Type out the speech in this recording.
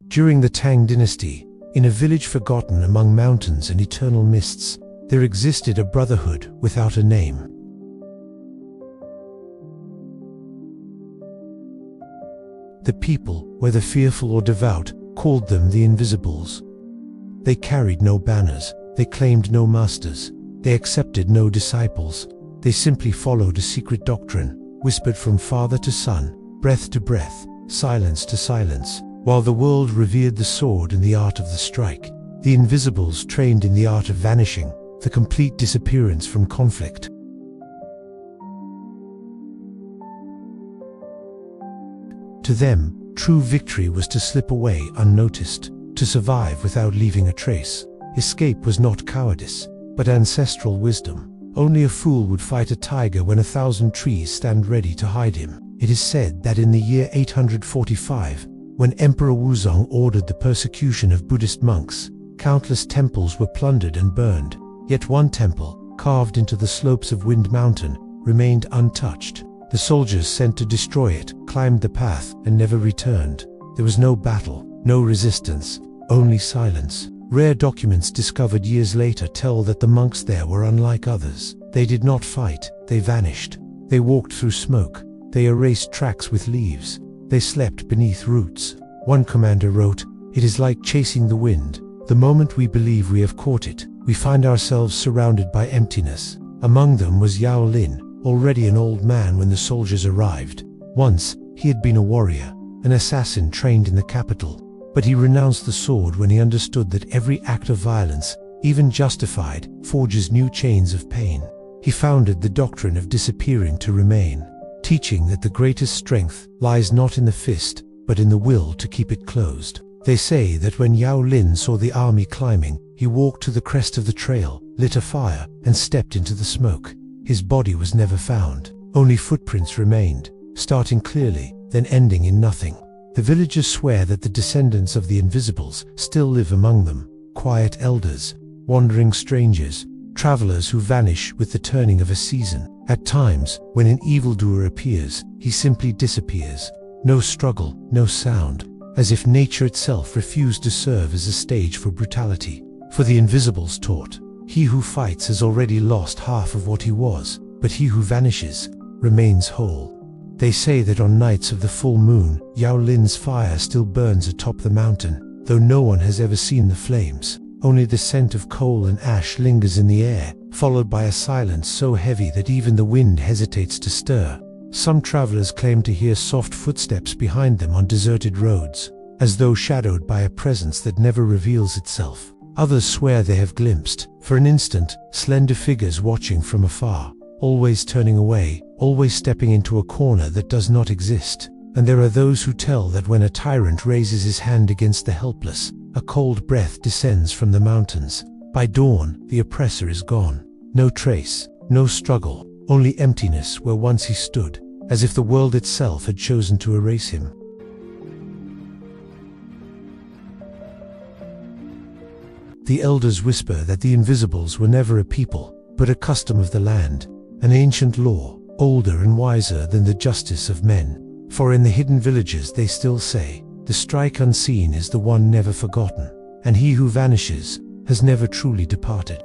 During the Tang dynasty, in a village forgotten among mountains and eternal mists, there existed a brotherhood without a name. The people, whether fearful or devout, called them the Invisibles. They carried no banners, they claimed no masters, they accepted no disciples. They simply followed a secret doctrine, whispered from father to son, breath to breath, silence to silence. While the world revered the sword and the art of the strike, the Invisibles trained in the art of vanishing, the complete disappearance from conflict. To them, true victory was to slip away unnoticed, to survive without leaving a trace. Escape was not cowardice, but ancestral wisdom. Only a fool would fight a tiger when 1,000 trees stand ready to hide him. It is said that in the year 845, when Emperor Wuzong ordered the persecution of Buddhist monks, countless temples were plundered and burned. Yet one temple, carved into the slopes of Wind Mountain, remained untouched. The soldiers sent to destroy it climbed the path and never returned. There was no battle, no resistance, only silence. Rare documents discovered years later tell that the monks there were unlike others. They did not fight, they vanished. They walked through smoke, they erased tracks with leaves, they slept beneath roots. One commander wrote, "It is like chasing the wind. The moment we believe we have caught it, we find ourselves surrounded by emptiness." Among them was Yao Lin, already an old man when the soldiers arrived. Once, he had been a warrior, an assassin trained in the capital. But he renounced the sword when he understood that every act of violence, even justified, forges new chains of pain. He founded the doctrine of disappearing to remain, teaching that the greatest strength lies not in the fist, but in the will to keep it closed. They say that when Yao Lin saw the army climbing, he walked to the crest of the trail, lit a fire, and stepped into the smoke. His body was never found. Only footprints remained, starting clearly, then ending in nothing. The villagers swear that the descendants of the Invisibles still live among them, quiet elders, wandering strangers, travelers who vanish with the turning of a season. At times, when an evildoer appears, he simply disappears. No struggle, no sound, as if nature itself refused to serve as a stage for brutality. For the Invisibles taught, he who fights has already lost half of what he was, but he who vanishes remains whole. They say that on nights of the full moon, Yao Lin's fire still burns atop the mountain, though no one has ever seen the flames. Only the scent of coal and ash lingers in the air, followed by a silence so heavy that even the wind hesitates to stir. Some travelers claim to hear soft footsteps behind them on deserted roads, as though shadowed by a presence that never reveals itself. Others swear they have glimpsed, for an instant, slender figures watching from afar, always turning away, always stepping into a corner that does not exist. And there are those who tell that when a tyrant raises his hand against the helpless, a cold breath descends from the mountains. By dawn, the oppressor is gone. No trace, no struggle, only emptiness where once he stood, as if the world itself had chosen to erase him. The elders whisper that the Invisibles were never a people, but a custom of the land, an ancient law, older and wiser than the justice of men. For in the hidden villages they still say, the strike unseen is the one never forgotten, and he who vanishes has never truly departed.